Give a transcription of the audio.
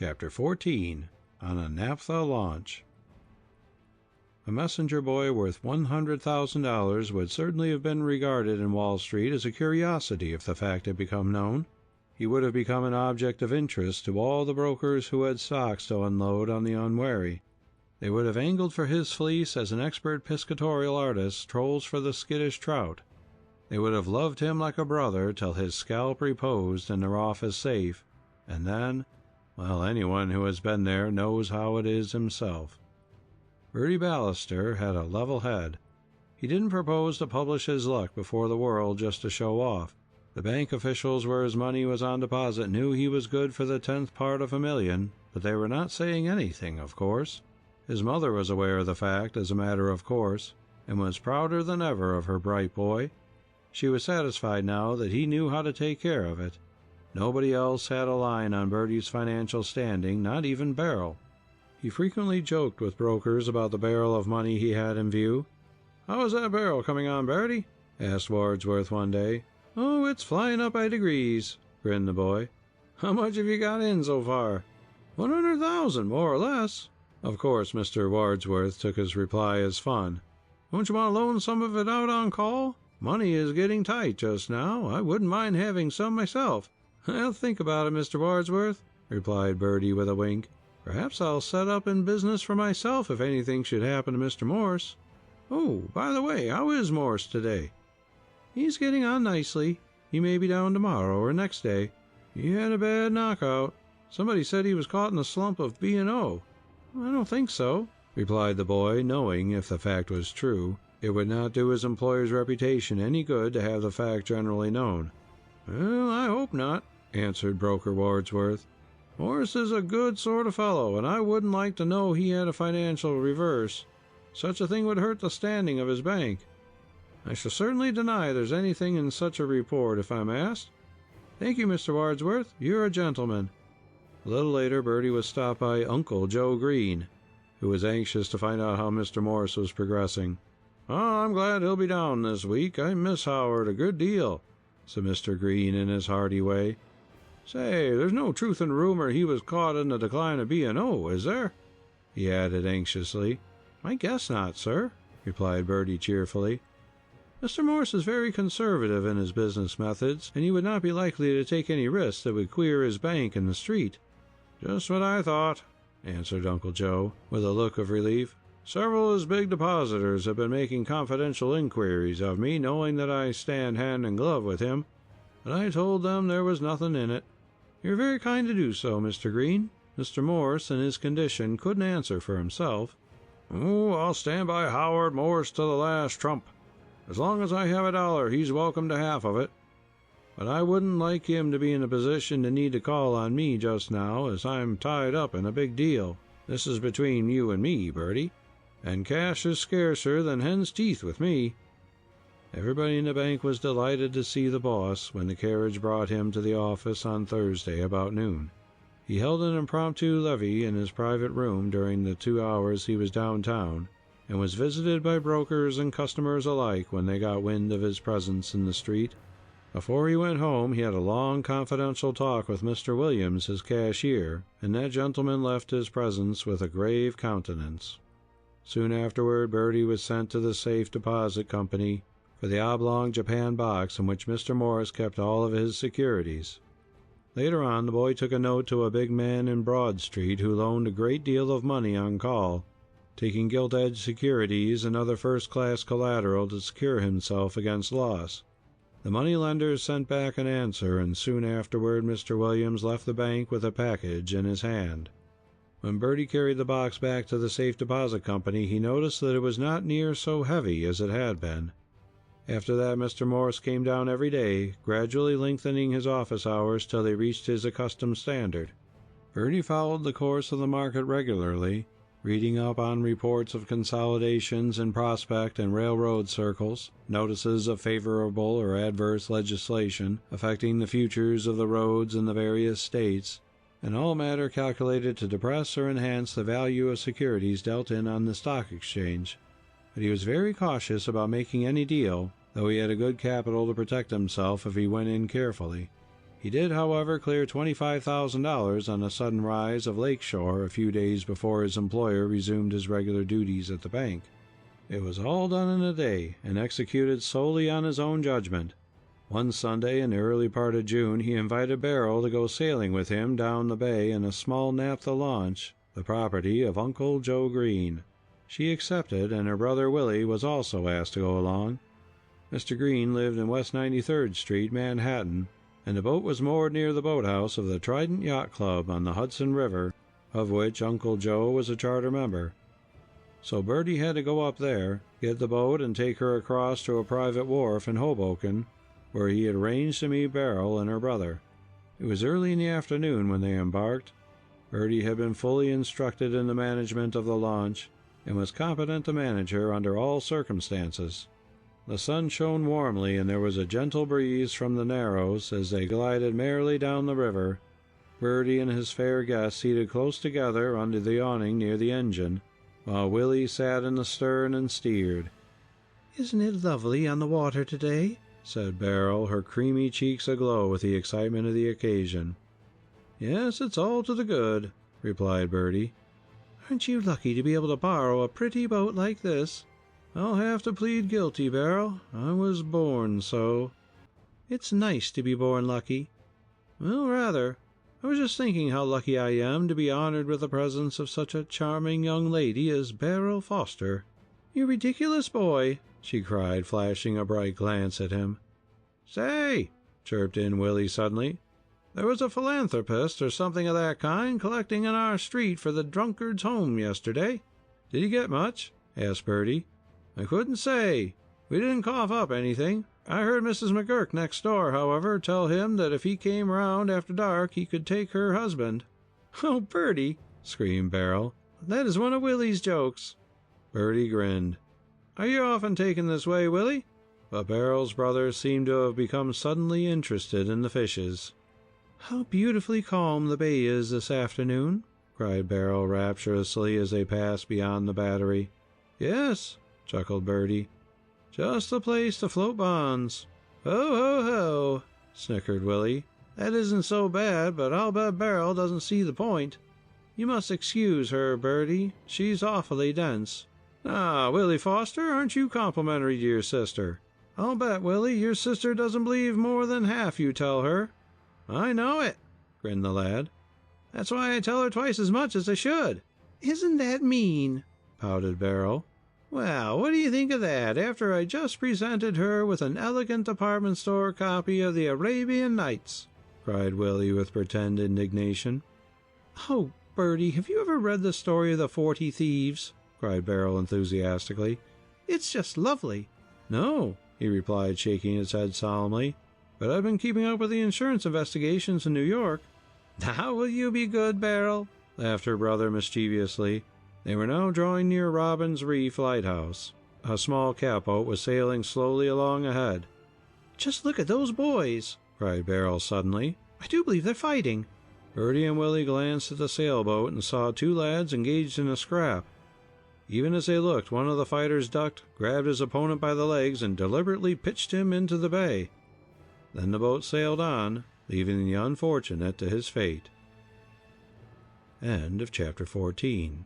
Chapter 14. On a Naphtha Launch. A messenger boy worth $100,000 would certainly have been regarded in Wall Street as a curiosity if the fact had become known. He would have become an object of interest to all the brokers who had stocks to unload on the unwary. They would have angled for his fleece as an expert piscatorial artist trolls for the skittish trout. They would have loved him like a brother till his scalp reposed in their office safe, and then, well, anyone who has been there knows how it is himself. Bertie Ballister had a level head. He didn't propose to publish his luck before the world just to show off. The bank officials where his money was on deposit knew he was good for the 10th part of a million, but they were not saying anything, of course. His mother was aware of the fact, as a matter of course, and was prouder than ever of her bright boy. She was satisfied now that he knew how to take care of it. Nobody else had a line on Bertie's financial standing, not even Beryl. He frequently joked with brokers about the barrel of money he had in view. "How is that barrel coming on, Bertie?" asked Wadsworth one day. "Oh, it's flying up by degrees," grinned the boy. "How much have you got in so far?" "100,000, more or less." Of course, Mr. Wadsworth took his reply as fun. "Don't you want to loan some of it out on call? Money is getting tight just now. I wouldn't mind having some myself." "I'll think about it, Mr. Wadsworth," replied Bertie with a wink. "Perhaps I'll set up in business for myself if anything should happen to Mr. Morse. Oh, by the way, how is Morse today?" "He's getting on nicely. He may be down tomorrow or next day. He had a bad knockout. Somebody said he was caught in a slump of B&O. "I don't think so," replied the boy, knowing, if the fact was true, it would not do his employer's reputation any good to have the fact generally known. "Well, I hope not," answered broker Wadsworth. "Morse is a good sort of fellow, and I wouldn't like to know he had a financial reverse. Such a thing would hurt the standing of his bank. I shall certainly deny there's anything in such a report if I'm asked. Thank you, Mr. Wadsworth. You're a gentleman." A little later Bertie was stopped by Uncle Joe Green, who was anxious to find out how Mr. Morse was progressing. "Oh, I'm glad he'll be down this week. I miss Howard a good deal," said Mr. Green in his hearty way. "Say, there's no truth in the rumor he was caught in the decline of B&O, is there?" he added anxiously. "I guess not, sir," replied Bertie cheerfully. "Mr. Morse is very conservative in his business methods, and he would not be likely to take any risks that would queer his bank in the street." "Just what I thought," answered Uncle Joe, with a look of relief. "Several of his big depositors have been making confidential inquiries of me, knowing that I stand hand in glove with him, but I told them there was nothing in it." "You're very kind to do so, Mr. Green. Mr. Morse, in his condition, couldn't answer for himself." "Oh, I'll stand by Howard Morse to the last trump. As long as I have a dollar, he's welcome to half of it. But I wouldn't like him to be in a position to need to call on me just now, as I'm tied up in a big deal. This is between you and me, Bertie, and cash is scarcer than hen's teeth with me." Everybody in the bank was delighted to see the boss when the carriage brought him to the office on Thursday about noon. He held an impromptu levee in his private room during the 2 hours he was downtown, and was visited by brokers and customers alike when they got wind of his presence in the street. Before he went home he had a long confidential talk with Mr. Williams, his cashier, and that gentleman left his presence with a grave countenance. Soon afterward Bertie was sent to the Safe Deposit Company for the oblong Japan box in which Mr. Morse kept all of his securities. Later on the boy took a note to a big man in Broad Street who loaned a great deal of money on call, taking gilt-edged securities and other first-class collateral to secure himself against loss. The moneylenders sent back an answer, and soon afterward Mr. Williams left the bank with a package in his hand. When Bertie carried the box back to the Safe Deposit Company, he noticed that it was not near so heavy as it had been. After that Mr. Morse came down every day, gradually lengthening his office hours till they reached his accustomed standard. Bertie followed the course of the market regularly, reading up on reports of consolidations in prospect and railroad circles, notices of favorable or adverse legislation affecting the futures of the roads in the various states, and all matter calculated to depress or enhance the value of securities dealt in on the stock exchange. But he was very cautious about making any deal, though he had a good capital to protect himself if he went in carefully. He did, however, clear $25,000 on a sudden rise of Lake Shore a few days before his employer resumed his regular duties at the bank. It was all done in a day, and executed solely on his own judgment. One Sunday in the early part of June he invited Beryl to go sailing with him down the bay in a small naphtha launch, the property of Uncle Joe Green. She accepted, and her brother Willie was also asked to go along. Mr. Green lived in West 93rd Street, Manhattan, and the boat was moored near the boathouse of the Trident Yacht Club on the Hudson River, of which Uncle Joe was a charter member. So Bertie had to go up there, get the boat, and take her across to a private wharf in Hoboken, where he had arranged to meet Beryl and her brother. It was early in the afternoon when they embarked. Bertie had been fully instructed in the management of the launch, and was competent to manage her under all circumstances. The sun shone warmly, and there was a gentle breeze from the Narrows as they glided merrily down the river, Bertie and his fair guest seated close together under the awning near the engine, while Willie sat in the stern and steered. "Isn't it lovely on the water today?" said Beryl, her creamy cheeks aglow with the excitement of the occasion. "Yes, it's all to the good," replied Bertie. "Aren't you lucky to be able to borrow a pretty boat like this?" "I'll have to plead guilty, Beryl. I was born so." "It's nice to be born lucky." "Well, rather. I was just thinking how lucky I am to be honored with the presence of such a charming young lady as Beryl Foster." "You ridiculous boy!" she cried, flashing a bright glance at him. "Say," chirped in Willie suddenly, "there was a philanthropist or something of that kind collecting in our street for the Drunkard's Home yesterday." "Did he get much?" asked Bertie. "I couldn't say. We didn't cough up anything. I heard Mrs. McGurk next door, however, tell him that if he came round after dark he could take her husband." "Oh, Bertie!" screamed Beryl. "That is one of Willie's jokes." Bertie grinned. "Are you often taken this way, Willie?" But Beryl's brother seemed to have become suddenly interested in the fishes. "How beautifully calm the bay is this afternoon!" cried Beryl rapturously as they passed beyond the battery. "Yes," chuckled Bertie. "Just the place to float bonds." "Ho, ho, ho!" snickered Willie. "That isn't so bad, but I'll bet Beryl doesn't see the point. You must excuse her, Bertie. She's awfully dense." "Ah, Willie Foster, aren't you complimentary to your sister?" "I'll bet, Willie, your sister doesn't believe more than half you tell her." "I know it," grinned the lad. "That's why I tell her twice as much as I should." "Isn't that mean?" pouted Beryl. "Well, what do you think of that, after I just presented her with an elegant department store copy of the Arabian Nights?" cried Willie with pretended indignation. "Oh, Bertie, have you ever read the story of the 40 Thieves?" cried Beryl enthusiastically. "It's just lovely." "No," he replied, shaking his head solemnly, "but I've been keeping up with the insurance investigations in New York." "Now will you be good, Beryl?" laughed her brother mischievously. They were now drawing near Robin's Reef lighthouse. A small catboat was sailing slowly along ahead. "Just look at those boys!" cried Beryl suddenly. "I do believe they're fighting." Bertie and Willie glanced at the sailboat and saw two lads engaged in a scrap. Even as they looked, one of the fighters ducked, grabbed his opponent by the legs, and deliberately pitched him into the bay. Then the boat sailed on, leaving the unfortunate to his fate. End of chapter 14.